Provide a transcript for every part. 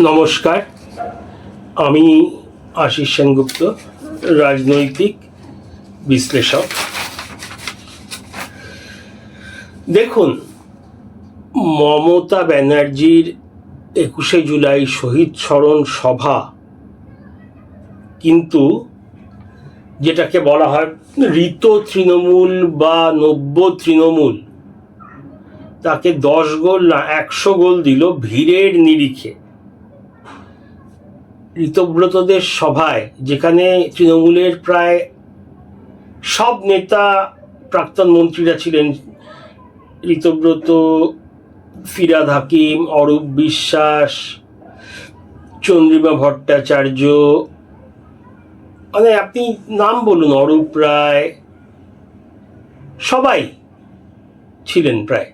নমস্কার, আমি আশিস সেনগুপ্ত, রাজনৈতিক বিশ্লেষক। দেখুন, মমতা ব্যানার্জির 21শে জুলাই শহীদ স্মরণ সভা কিন্তু যেটাকে বলা হয় ঋত তৃণমূল বা নব্য তৃণমূল, তাকে 10 গোল না 100 গোল দিল ভিড়ের নিরিখে। ঋতব্রতদের সভায়, যেখানে তৃণমূলের প্রায় সব নেতা, প্রাক্তন মন্ত্রীরা ছিলেন, ঋতব্রত, ফিরহাদ হাকিম, অরূপ বিশ্বাস, চন্দ্রিমা ভট্টাচার্য, মানে আপনি নাম বলুন, অরূপ রায়, সবাই ছিলেন প্রায়,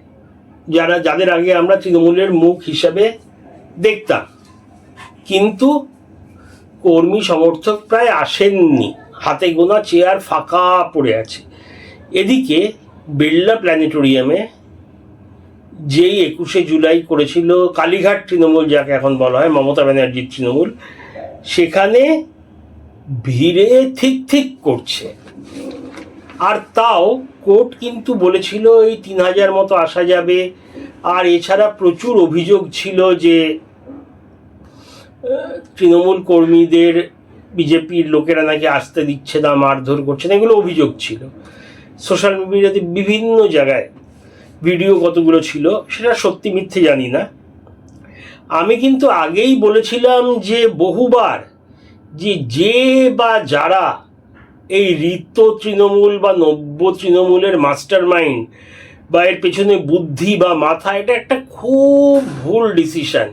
যাদের আগে আমরা তৃণমূলের মুখ হিসাবে দেখতাম, কিন্তু কর্মী সমর্থক প্রায় আসেননি, হাতে গোনা চেয়ার ফাঁকা পড়ে আছে। এদিকে বিড়লা প্ল্যানেটোরিয়ামে যেই 21শে জুলাই করেছিল কালীঘাট তৃণমূল, যাকে এখন বলা হয় মমতা ব্যানার্জির তৃণমূল, সেখানে ভিড়ে ঠিক করছে। আর তাও কোর্ট কিন্তু বলেছিল এই 3000 মতো আসা যাবে। আর এছাড়া প্রচুর অভিযোগ ছিল যে তৃণমূল কর্মীদের বিজেপির লোকেরা নাকি আসতে দিচ্ছে না, মারধর করছে না, এগুলো অভিযোগ ছিল। সোশ্যাল মিডিয়াতে বিভিন্ন জায়গায় ভিডিও কতগুলো ছিল, সেটা সত্যি মিথ্যে জানি না। আমি কিন্তু আগেই বলেছিলাম যে বহুবার, যে বা যারা এই ঋত তৃণমূল বা নব্য তৃণমূলের মাস্টার মাইন্ড বা এর পেছনে বুদ্ধি বা মাথা, এটা একটা খুব ভুল ডিসিশন।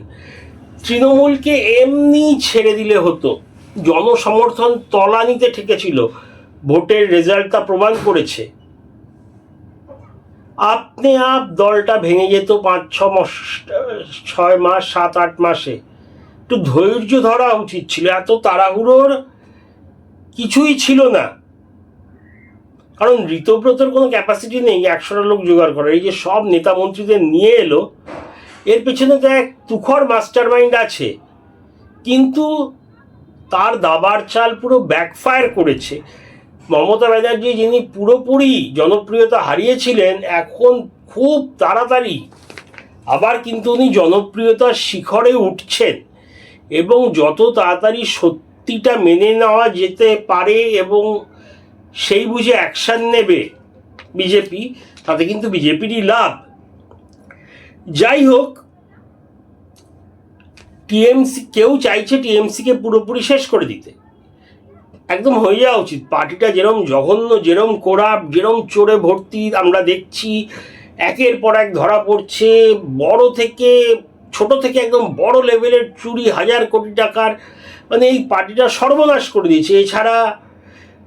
তৃণমূলকে এমনি ছেড়ে দিলে হতো, জনসমর্থন তলানিতে ঠেকেছিল, ভোটের রেজাল্ট তা প্রমাণ করেছে। আপনি দলটা ভেঙে যেত 5-6 মাস, 6 মাস, 7-8 মাসে। একটু ধৈর্য ধরা উচিত ছিল, এত তাড়াহুড়োর কিছুই ছিল না। কারণ ঋতব্রতর কোনো ক্যাপাসিটি নেই 100টা লোক জোগাড় করার। এই যে সব নেতা মন্ত্রীদের নিয়ে এলো, এর পেছনে তো এক তুখর মাস্টার মাইন্ড আছে, কিন্তু তার দাবার চাল পুরো ব্যাকফায়ার করেছে। মমতা ব্যানার্জি, যিনি পুরোপুরি জনপ্রিয়তা হারিয়েছিলেন, এখন খুব তাড়াতাড়ি আবার কিন্তু উনি জনপ্রিয়তার শিখরে উঠছেন। এবং যত তাড়াতাড়ি সত্যিটা মেনে নেওয়া যেতে পারে এবং সেই বুঝে অ্যাকশান নেবে বিজেপি, তাতে কিন্তু বিজেপিরই লাভ। যাই হোক, টিএমসি, কেউ চাইছে টিএমসিকে পুরোপুরি শেষ করে দিতে, একদম হয়ে যাওয়া উচিত। পার্টিটা যেরম জঘন্য, যেরম কোরাপ, যেরম চোরে ভর্তি আমরা দেখছি, একের পর এক ধরা পড়ছে, বড় থেকে ছোট থেকে একদম বড় লেভেলের চুরি, 1000 কোটি টাকার, মানে এই পার্টিটা সর্বনাশ করে দিয়েছে। এছাড়া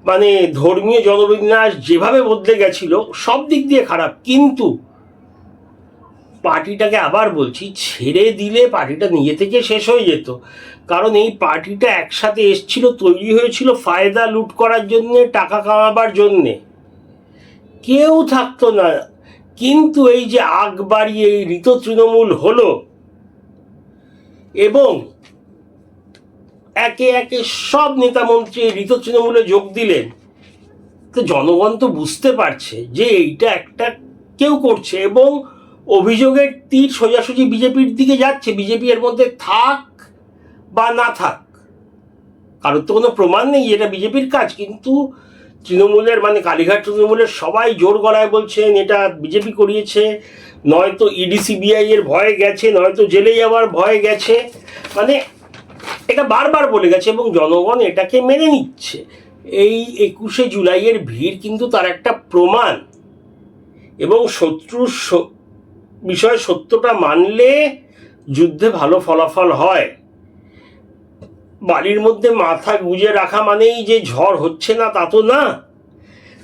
মানে ধর্মীয় জনবিন্যাস যেভাবে বদলে গেছিল, সব দিক দিয়ে খারাপ। কিন্তু পার্টিটাকে আবার বলছি, ছেড়ে দিলে পার্টিটা নিজে থেকে শেষ হয়ে যেত। কারণ এই পার্টিটা একসাথে এসছিল, তৈরি হয়েছিল ফায়দা লুট করার জন্যে, টাকা কামাবার জন্যে, কেউ থাকতো না। কিন্তু এই যে আগ বাড়িয়ে এই ঋত তৃণমূল হলো এবং একে একে সব নেতা মন্ত্রী ঋত তৃণমূলে যোগ দিলেন, তো জনগণ তো বুঝতে পারছে যে এইটা একটা কেউ করছে এবং অভিযোগের তীর সোজাসুজি বিজেপির দিকে যাচ্ছে। বিজেপি এর মধ্যে থাক বা না থাক, কারোর তো কোনো প্রমাণ নেই এটা বিজেপির কাজ, কিন্তু তৃণমূলের, মানে কালীঘাট তৃণমূলের সবাই জোর গলায় বলছেন এটা বিজেপি করিয়েছে। নয়তো ইডি সিবিআই এর ভয়ে গেছে, নয়তো জেলে যাওয়ার ভয়ে গেছে, মানে এটা বারবার বলে গেছে এবং জনগণ এটাকে মেনে নিচ্ছে। এই 21শে জুলাইয়ের ভিড় কিন্তু তার একটা প্রমাণ। এবং শত্রুর বিষয়ে সত্যটা মানলে যুদ্ধে ভালো ফলাফল হয়। বাড়ির মধ্যে মাথা গুঁজে রাখা মানেই যে ঝড় হচ্ছে না, তা তো না।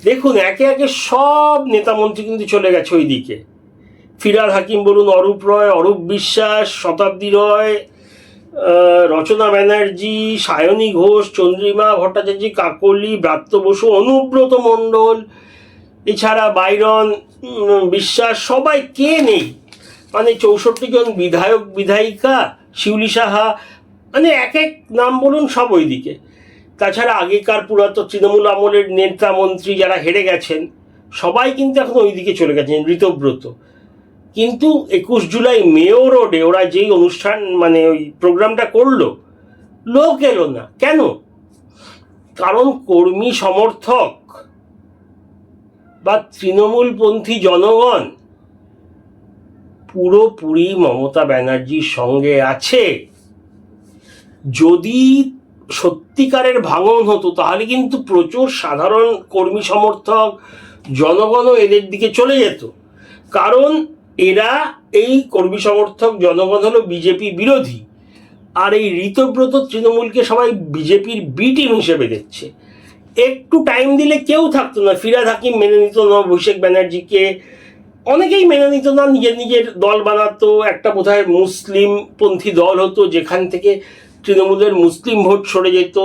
দেখুন, একে একে সব নেতামন্ত্রী কিন্তু চলে গেছে ওই দিকে। ফিরহাদ হাকিম বলুন, অরূপ রয়, অরূপ বিশ্বাস, শতাব্দী রয়, রচনা ব্যানার্জি, সায়নী ঘোষ, চন্দ্রিমা ভট্টাচার্য, কাকলি, ব্রাত্য বসু, অনুব্রত মণ্ডল, এছাড়া বাইরন বিশ্বাস, সবাই কে নেই, মানে 64 জন বিধায়ক বিধায়িকা, শিউলি সাহা, মানে এক এক নাম বলুন সব ওইদিকে। তাছাড়া আগেকার পুরাতন তৃণমূল আমলের নেতা মন্ত্রী যারা হেরে গেছেন সবাই কিন্তু এখন ওইদিকে চলে গেছেন, ঋতব্রত। কিন্তু 21 জুলাই মেয়ো রোডে ওরা যেই অনুষ্ঠান মানে ওই প্রোগ্রামটা করলো, লোক এলো না কেন? কারণ কর্মী সমর্থক বা তৃণমূলপন্থী জনগণ পুরোপুরি মমতা ব্যানার্জির সঙ্গে আছে। যদি সত্যিকারের ভাঙন হতো তাহলে কিন্তু প্রচুর সাধারণ কর্মী সমর্থক জনগণও এদের দিকে চলে যেত। কারণ এরা, এই কর্মী সমর্থক জনগণ হলো বিজেপি বিরোধী, আর এই ঋতব্রত তৃণমূলকে সবাই বিজেপির বি টিম হিসেবে দেখছে। একটু টাইম দিলে কেউ থাকতো না, ফিরহাদ হাকিম মেনে নিত না, অভিষেক ব্যানার্জিকে অনেকেই মেনে নিত না, নিজের নিজের দল বানাতো। একটা বোধহয় মুসলিমপন্থী দল হতো যেখান থেকে তৃণমূলের মুসলিম ভোট সরে যেত।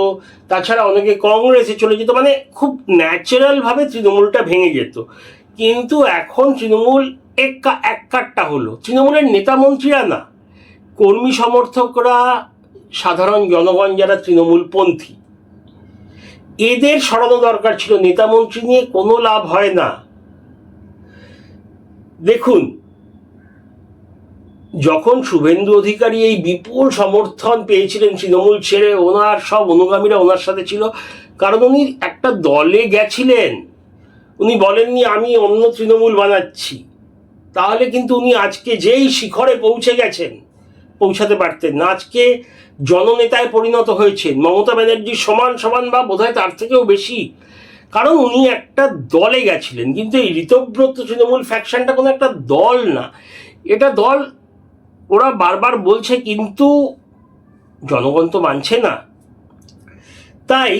তাছাড়া অনেকে কংগ্রেসে চলে যেত, মানে খুব ন্যাচারালভাবে তৃণমূলটা ভেঙে যেত। কিন্তু এখন তৃণমূল এককাট্টা হলো। তৃণমূলের নেতা মন্ত্রীরা না, কর্মী সমর্থকরা, সাধারণ জনগণ যারা তৃণমূলপন্থী, এদের সরানো দরকার ছিল। নেতা মন্ত্রী নিয়ে কোনো লাভ হয় না। দেখুন, যখন শুভেন্দু অধিকারী এই বিপুল সমর্থন পেয়েছিলেন তৃণমূল ছেড়ে, ওনার সব অনুগামীরা ওনার সাথে ছিল, কারণ উনি একটা দলে গেছিলেন। উনি বলেননি আমি অন্য তৃণমূল বানাচ্ছি। তাহলে কিন্তু উনি আজকে যেই শিখরে পৌঁছে গেছেন, পৌঁছাতে পারতেন না। আজকে জননেতায় পরিণত হয়েছেন, মমতা ব্যানার্জির সমান সমান বা বোধহয় তার থেকেও বেশি। কারণ উনি একটা দলে গেছিলেন। কিন্তু এই ঋতব্রত তৃণমূল ফ্যাকশনটা কোনো একটা দল না, এটা দল ওরা বারবার বলছে, কিন্তু জনগণ তো মানছে না। তাই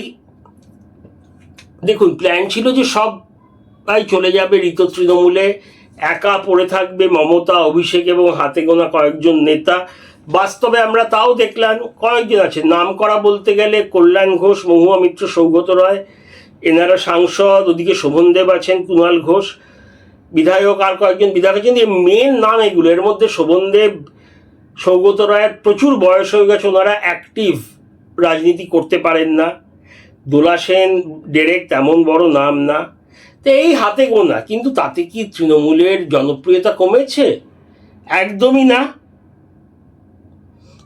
দেখুন, প্ল্যান ছিল যে সবাই চলে যাবে ঋত তৃণমূলে, একা পড়ে থাকবে মমতা, অভিষেক এবং হাতে গোনা কয়েকজন নেতা। বাস্তবে আমরা তাও দেখলাম, কয়েকজন আছে নাম করা বলতে গেলে কল্যাণ ঘোষ, মহুয়া মিত্র, সৌগত রায়, এনারা সাংসদ। ওদিকে শোভনদেব আছেন, কুণাল ঘোষ বিধায়ক, আর কয়েকজন বিধায়ক আছেন। মেন নাম এগুলো। এর মধ্যে শোভনদেব, সৌগত রায়ের প্রচুর বয়স হয়ে গেছে, ওনারা অ্যাক্টিভ রাজনীতি করতে পারেন না। দোলা সেন, ডেরেক তেমন বড় নাম না। তো এই হাতে গোনা। কিন্তু তাতে কি তৃণমূলের জনপ্রিয়তা কমেছে? একদমই না।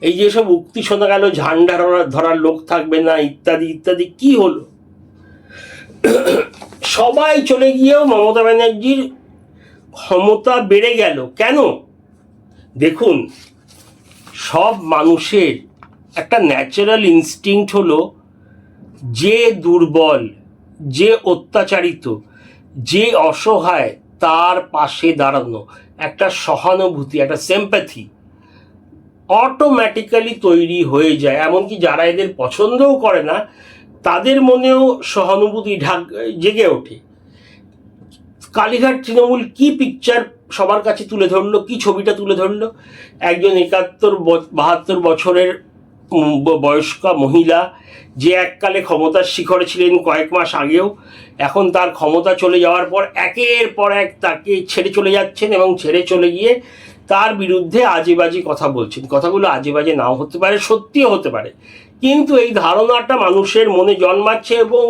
এই যেসব উক্তি শোনা গেল, ঝান্ডা ধরার লোক থাকবে না ইত্যাদি ইত্যাদি, কি হলো? সবাই চলে গিয়েও মমতা ব্যানার্জির ক্ষমতা বেড়ে গেল কেন? দেখুন, সব মানুষের একটা ন্যাচারাল ইনস্টিংক্ট হলো, যে দুর্বল, যে অত্যাচারিত, যে অসহায়, তার পাশে দাঁড়ানো, একটা সহানুভূতি, একটা সিম্প্যাথি অটোমেটিক্যালি তৈরি হয়ে যায়। এমনকি যারা এদের পছন্দও করে না তাদের মনেও সহানুভূতি জেগে ওঠে। কালীঘাট তৃণমূল কি পিকচার সবার কাছে তুলে ধরলো, কি ছবিটা তুলে ধরলো? একজন 71-72 বছরের বয়স্কা মহিলা, যে এককালে ক্ষমতার শিখরে ছিলেন কয়েক মাস আগেও, এখন তার ক্ষমতা চলে যাওয়ার পর একের পর এক তাকে ছেড়ে চলে যাচ্ছেন, এবং ছেড়ে চলে গিয়ে তার বিরুদ্ধে আজে বাজে কথা বলছেন। কথাগুলো আজে বাজে নাও হতে পারে, সত্যিও হতে পারে, কিন্তু এই ধারণাটা মানুষের মনে জন্মাচ্ছে এবং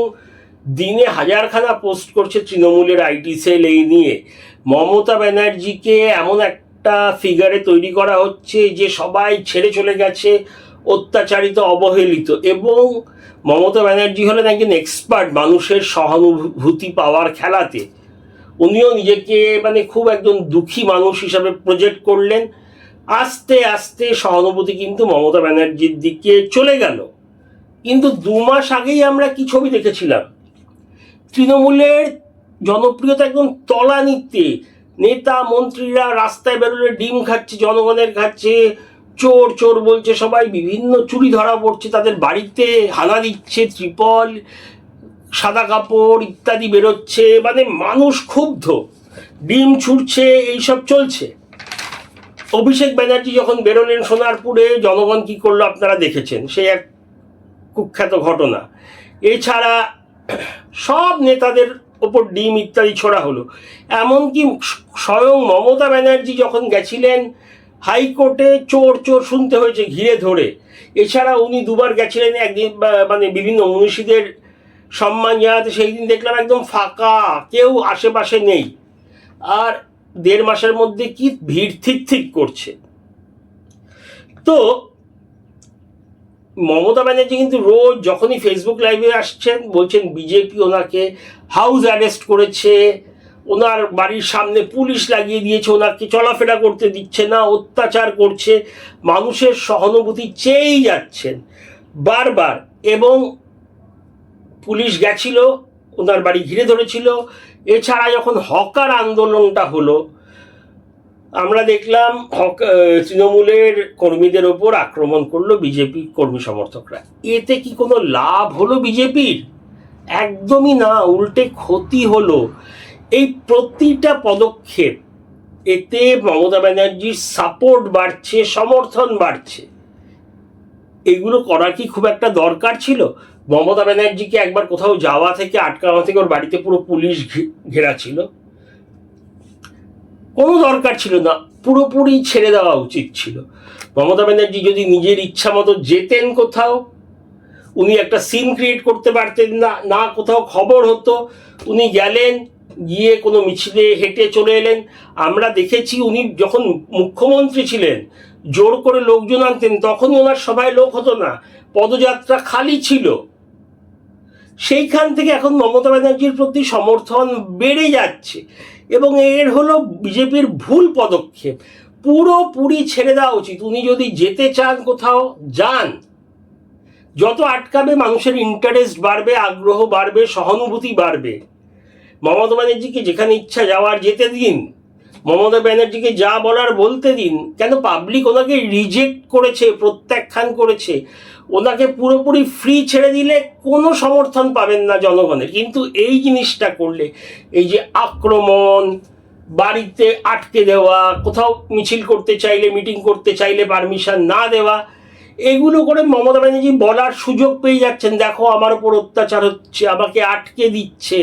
দিনে হাজারখানা পোস্ট করছে তৃণমূলের আইটি সেল এই নিয়ে। মমতা ব্যানার্জিকে এমন একটা ফিগারে তৈরি করা হচ্ছে যে সবাই ছেড়ে চলে গেছে, অত্যাচারিত, অবহেলিত। এবং মমতা ব্যানার্জি হলেন একজন এক্সপার্ট মানুষের সহানুভূতি পাওয়ার খেলাতে। উনিও নিজেকে মানে খুব একজন দুঃখী মানুষ হিসাবে প্রজেক্ট করলেন। আস্তে আস্তে সহানুভূতি কিন্তু মমতা ব্যানার্জির দিকে চলে গেল। কিন্তু 2 মাস আগেই আমরা কি ছবি দেখেছিলাম? তৃণমূলের জনপ্রিয়তা একদম তলানিতে। নেতা মন্ত্রীরা রাস্তায় বেরোলে ডিম খাচ্ছে, জনগণের খাচ্ছে, চোর চোর বলছে সবাই, বিভিন্ন চুরি ধরা পড়ছে, তাদের বাড়িতে হানা দিচ্ছে, ত্রিপল, সাদা কাপড় ইত্যাদি বেরোচ্ছে, মানে মানুষ ক্ষুব্ধ, ডিম ছুটছে, এইসব চলছে। অভিষেক ব্যানার্জি যখন বেরোলেন সোনারপুরে, জনগণ কি করলো আপনারা দেখেছেন, সে এক কুখ্যাত ঘটনা। এছাড়া সব নেতাদের ওপর ডিম ইত্যাদি ছোড়া হলো। এমনকি স্বয়ং মমতা ব্যানার্জি যখন গেছিলেন হাইকোর্টে চোর চোর শুনতে হয়েছে ঘিরে ধরে। এছাড়া উনি দুবার গেছিলেন একদিন, মানে বিভিন্ন মনীষীদের সম্মান জানাতে, সেই দিন দেখলাম একদম ফাঁকা, কেউ আশেপাশে নেই। আর 1.5 মাসের মধ্যে কি ভিড় ঠিক ঠিক করছে। তো মমতা ব্যানার্জি কিন্তু রোজ যখনই ফেসবুক লাইভে আসছেন বলছেন বিজেপি ওনাকে হাউস অ্যারেস্ট করেছে, ওনার বাড়ির সামনে পুলিশ লাগিয়ে দিয়েছে, ওনাকে চলাফেরা করতে দিচ্ছে না, অত্যাচার করছে, মানুষের সহানুভূতি চেয়েই যাচ্ছেন বারবার। এবং পুলিশ গেছিল, ওনার বাড়ি ঘিরে ধরেছিল। এছাড়া যখন হকার আন্দোলনটা হলো, আমরা দেখলাম তৃণমূলের কর্মীদের ওপর আক্রমণ করলো বিজেপি কর্মী সমর্থকরা। এতে কি কোনো লাভ হলো বিজেপির? একদমই না, উল্টে ক্ষতি হলো। এই প্রতিটা পদক্ষেপ, এতে মমতা ব্যানার্জির সাপোর্ট বাড়ছে, সমর্থন বাড়ছে। এগুলো করা কি খুব একটা দরকার ছিল? মমতা ব্যানার্জিকে একবার কোথাও যাওয়া থেকে আটকানো থেকে ওর বাড়িতে পুরো পুলিশ ঘেরা ছিল, কোনো দরকার ছিল না, পুরোপুরি ছেড়ে দেওয়া উচিত ছিল। মমতা ব্যানার্জি যদি নিজের ইচ্ছা মতো যেতেন কোথাও, উনি একটা সিন ক্রিয়েট করতে পারতেন না, না কোথাও খবর হতো, উনি গেলেন, গিয়ে কোনো মিছিলে হেঁটে চলে এলেন। আমরা দেখেছি উনি যখন মুখ্যমন্ত্রী ছিলেন জোর করে লোকজন আনতেন, তখনই ওনার সভায় লোক হতো না, পদযাত্রা খালি ছিল। সেইখান থেকে এখন মমতা ব্যানার্জির প্রতি সমর্থন বেড়ে যাচ্ছে, এবং এর হলো বিজেপির ভুল পদক্ষেপ। পুরোপুরি ছেড়ে দেওয়া উচিত। উনি যদি যেতে চান কোথাও, যান। যত আটকাবে মানুষের ইন্টারেস্ট বাড়বে, আগ্রহ বাড়বে, সহানুভূতি বাড়বে। মমতা ব্যানার্জিকে যেখানে ইচ্ছা যাওয়ার যেতে দিন, মমতা ব্যানার্জিকে যা বলার বলতে দিন। কেন পাবলিক ওনাকে রিজেক্ট করেছে, প্রত্যাখ্যান করেছে। ওনাকে পুরোপুরি ফ্রি ছেড়ে দিলে কোনো সমর্থন পাবেন না জনগণের। কিন্তু এই জিনিসটা করলে, এই যে আক্রমণ, বাড়িতে আটকে দেওয়া, কোথাও মিছিল করতে চাইলে, মিটিং করতে চাইলে পারমিশন না দেওয়া, এগুলো করে মমতা ব্যানার্জি বলার সুযোগ পেয়ে যাচ্ছেন, দেখো আমার ওপর অত্যাচার হচ্ছে, আমাকে আটকে দিচ্ছে,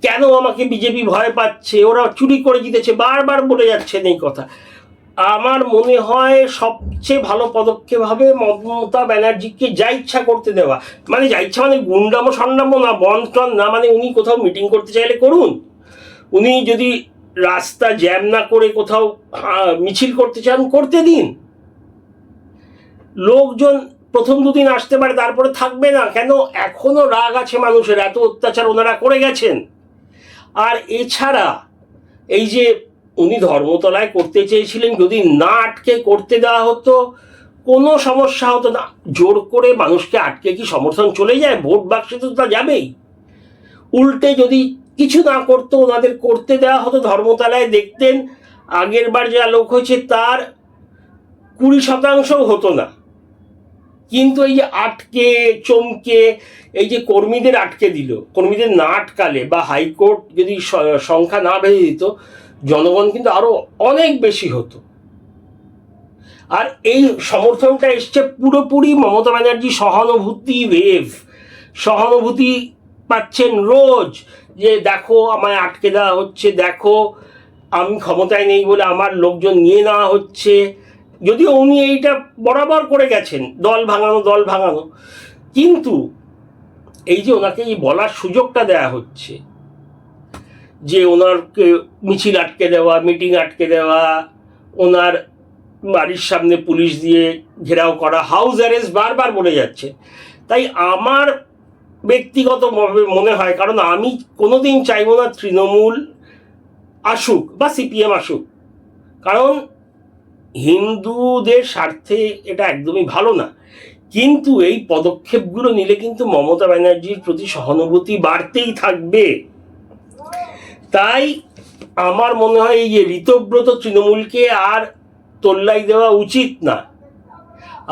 কেন আমাকে বিজেপি ভয় পাচ্ছে, ওরা চুরি করে জিতেছে, বারবার বলে যাচ্ছেন এই কথা। আমার মনে হয় সবচেয়ে ভালো পদক্ষেপ হবে মমতা ব্যানার্জিকে যা ইচ্ছা করতে দেওয়া। মানে যা ইচ্ছা মানে গুন্ডামো সন্ডামো না, বনটন না, মানে উনি কোথাও মিটিং করতে চাইলে করুন। উনি যদি রাস্তা জ্যাম না করে কোথাও মিছিল করতে চান, করতে দিন। লোকজন প্রথম 2 দিন আসতে পারে, তারপরে থাকবে না। কেন? এখনো রাগ আছে মানুষের, এত অত্যাচার ওনারা করে গেছেন। আর এছাড়া এই যে উনি ধর্মতলায় করতে চেয়েছিলেন, যদি না আটকে করতে দেওয়া হতো কোনো সমস্যা হতো না। জোর করে মানুষকে আটকে কি সমর্থন চলে যায়? ভোট বাক্সে তো তা যাবেই। উল্টে যদি কিছু না করতো, ওনাদের করতে দেওয়া হতো, ধর্মতলায় দেখতেন আগের বার যা লোক হয়েছে তার 20% হতো না। কিন্তু এই যে আটকে চমকে, এই যে কর্মীদের আটকে দিল, কর্মীদের না আটকালে বা হাইকোর্ট যদি সংখ্যা না বেঁধে দিত, জনগণ কিন্তু আরো অনেক বেশি হতো। আর এই সমর্থনটা এসছে পুরোপুরি মমতা ব্যানার্জি সহানুভূতি ওয়েভ। সহানুভূতি পাচ্ছেন রোজ, যে দেখো আমায় আটকে দেওয়া হচ্ছে, দেখো আমি ক্ষমতায় নেই বলে আমার লোকজন নিয়ে নেওয়া হচ্ছে। যদিও উনি এইটা বরাবর করে গেছেন, দল ভাঙানো দল ভাঙানো, কিন্তু এই যে ওনাকে এই বলার সুযোগটা দেয়া হচ্ছে, যে ওনারকে মিছিল আটকে দেওয়া, মিটিং আটকে দেওয়া, ওনার বাড়ির সামনে পুলিশ দিয়ে ঘেরাও করা, হাউস অ্যারেস্ট বারবার বলে যাচ্ছে। তাই আমার ব্যক্তিগতভাবে মনে হয়, কারণ আমি কোনোদিন চাইব না তৃণমূল আসুক বা সিপিএম আসুক, কারণ হিন্দুদের স্বার্থে এটা একদমই ভালো না। কিন্তু এই পদক্ষেপগুলো নিলে কিন্তু মমতা ব্যানার্জির প্রতি সহানুভূতি বাড়তেই থাকবে। তাই আমার মনে হয় এই যে ঋতব্রত তৃণমূলকে আর তোল্লাই দেওয়া উচিত না।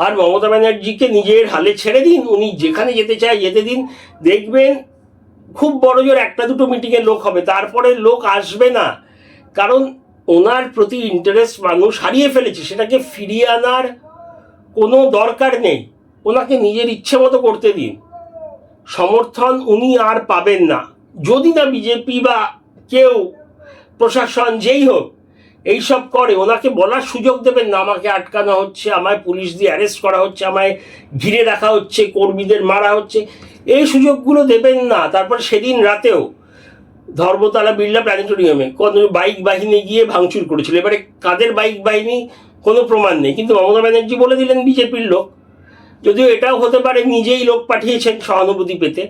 আর মমতা ব্যানার্জিকে নিজের হালে ছেড়ে দিন, উনি যেখানে যেতে চায় যেতে দিন। দেখবেন খুব বড় জোর 1-2 মিটিংয়ে লোক হবে, তারপরে লোক আসবে না। কারণ ওনার প্রতি ইন্টারেস্ট মানুষ হারিয়ে ফেলেছে, সেটাকে ফিরিয়ে আনার কোনো দরকার নেই। ওনাকে নিজের ইচ্ছে মতো করতে দিন। সমর্থন উনি আর পাবেন না, যদি না বিজেপি বা কেউ, প্রশাসন যেই হোক, এইসব করে, ওনাকে বলার সুযোগ দেবেন না আমাকে আটকানো হচ্ছে, আমায় পুলিশ দিয়ে অ্যারেস্ট করা হচ্ছে, আমায় ঘিরে রাখা হচ্ছে, কর্মীদের মারা হচ্ছে, এই সুযোগগুলো দেবেন না। তারপর সেদিন রাতেও ধর্মতলা বিড়লা প্ল্যানেটোরিয়ামে কোনো বাইক বাহিনী গিয়ে ভাঙচুর করেছিল। এবারে কাদের বাইক বাহিনী কোনো প্রমাণ নেই, কিন্তু মমতা ব্যানার্জি বলে দিলেন বিজেপির লোক, যদিও এটাও হতে পারে নিজেই লোক পাঠিয়েছেন সহানুভূতি পেতে।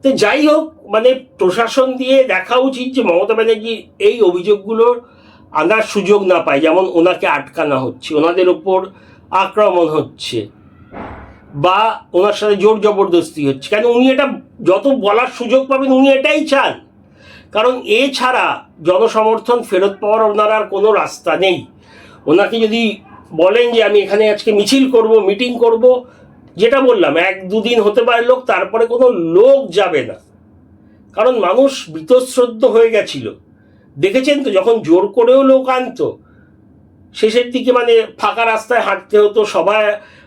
তো যাই হোক, মানে প্রশাসন দিয়ে দেখা উচিত যে মমতা ব্যানার্জি এই অভিযোগগুলোর আনার সুযোগ না পায়, যেমন ওনাকে আটকানো হচ্ছে, ওনাদের ওপর আক্রমণ হচ্ছে, বা ওনার সাথে জোর জবরদস্তি হচ্ছে। কেন উনি এটা যত বলার সুযোগ পাবেন উনি এটাই চান, কারণ এছাড়া জনসমর্থন ফেরত পাওয়ার ওনার আর কোনো রাস্তা নেই। ওনাকে যদি বলেন যে আমি এখানে আজকে মিছিল করব, মিটিং করব, যেটা বললাম 1-2 দিন হতে পারে লোক, তারপরে কোনো লোক যাবে না, কারণ মানুষ বীতশ্রদ্ধ হয়ে গেছিল। দেখেছেন তো, যখন জোর করেও লোক আনতো শেষের দিকে মানে ফাঁকা রাস্তায় হাঁটতে হতো, সবাই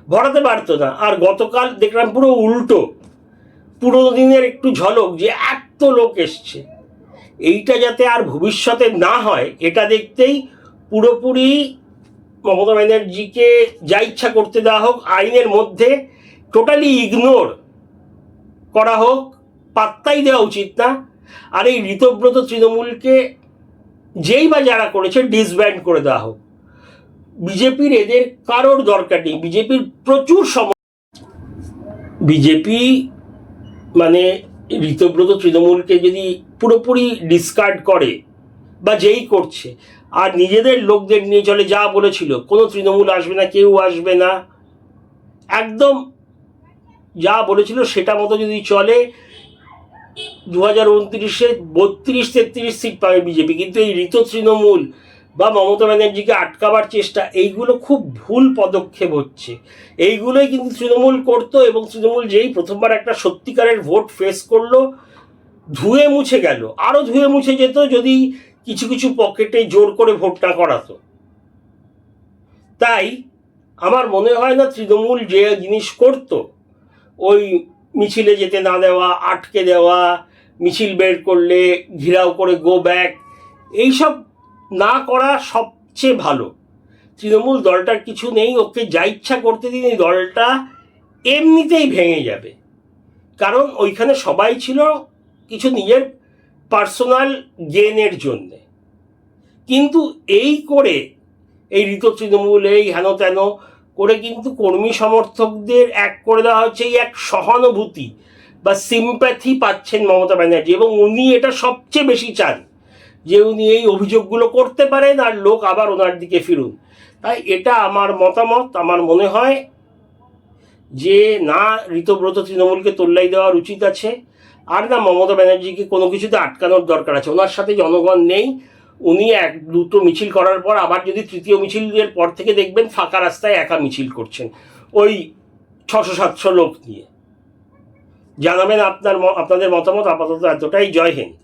ভরাতে পারতো না। আর গতকাল দেখলাম পুরো উল্টো, পুরোনো দিনের একটু ঝলক, যে এত লোক এসছে। এইটা যাতে আর ভবিষ্যতে না হয় এটা দেখতেই পুরোপুরি মমতা ব্যানার্জিকে যা ইচ্ছা করতে দেওয়া হোক, আইনের মধ্যে টোটালি ইগনোর করা হোক, পাত্তাই দেওয়া উচিত না। আর এই ঋতব্রত তৃণমূলকে যেই বা যারা করেছে ডিসব্যান্ড করে দেওয়া হোক। বিজেপির এদের কারোর দরকার নেই, বিজেপির প্রচুর বিজেপি মানে ঋতব্রত তৃণমূলকে যদি পুরোপুরি ডিসকার্ড করে, বা যেই করছে, আর নিজেদের লোকদের নিয়ে চলে, যা বলেছিল কোনো তৃণমূল আসবে না, কেউ আসবে না, একদম যা বলেছিল সেটা মতো যদি চলে, 2029-এ 32-33 সিট পাবে বিজেপি। কিন্তু এই ঋত তৃণমূল বা মমতা ব্যানার্জিকে আটকাবার চেষ্টা, এইগুলো খুব ভুল পদক্ষেপ হচ্ছে। এইগুলোই কিন্তু তৃণমূল করতো, এবং তৃণমূল যেই প্রথমবার একটা সত্যিকারের ভোট ফেস করলো, ধুয়ে মুছে গেল, আরও ধুয়ে মুছে যেত যদি কিছু কিছু পকেটে জোর করে ভোট না করাতো। তাই আমার মনে হয় না তৃণমূল যে জিনিস করতো, ওই মিছিলে যেতে না দেওয়া, আটকে দেওয়া, মিছিল বের করলে ঘিরাও করে গো ব্যাক, এইসব না করা সবচেয়ে ভালো। তৃণমূল দলটার কিছু নেই, ওকে যা ইচ্ছা করতে দিন, এই দলটা এমনিতেই ভেঙে যাবে। কারণ ওইখানে সবাই ছিল কিছু নিজের পার্সোনাল গেনের জন্যে। কিন্তু এই করে এই ঋত তৃণমূল এই হেন তেন করে কিন্তু কর্মী সমর্থকদের এক করে দেওয়া হচ্ছে, এই এক সহানুভূতি বা সিম্প্যাথি পাচ্ছেন মমতা ব্যানার্জি, এবং উনি এটা সবচেয়ে বেশি চান যে উনি এই অভিযোগগুলো করতে পারেন আর লোক আবার ওনার দিকে ফিরুন। তাই এটা আমার মতামত। আমার মনে হয় যে না ঋতব্রত তৃণমূলকে তোল্লাই দেওয়ার উচিত আছে, আর না মমতা ব্যানার্জিকে কোনো কিছুতে আটকানোর দরকার আছে। ওনার সাথে জনগণ নেই, উনি 1-2 মিছিল করার পর আবার যদি তৃতীয় মিছিলের পর থেকে দেখবেন ফাঁকা রাস্তায় একা মিছিল করছেন ওই 600-700 লোক নিয়ে। জানাবেন আপনাদের মতামত। আপাতত এতটাই। জয় হিন্দ।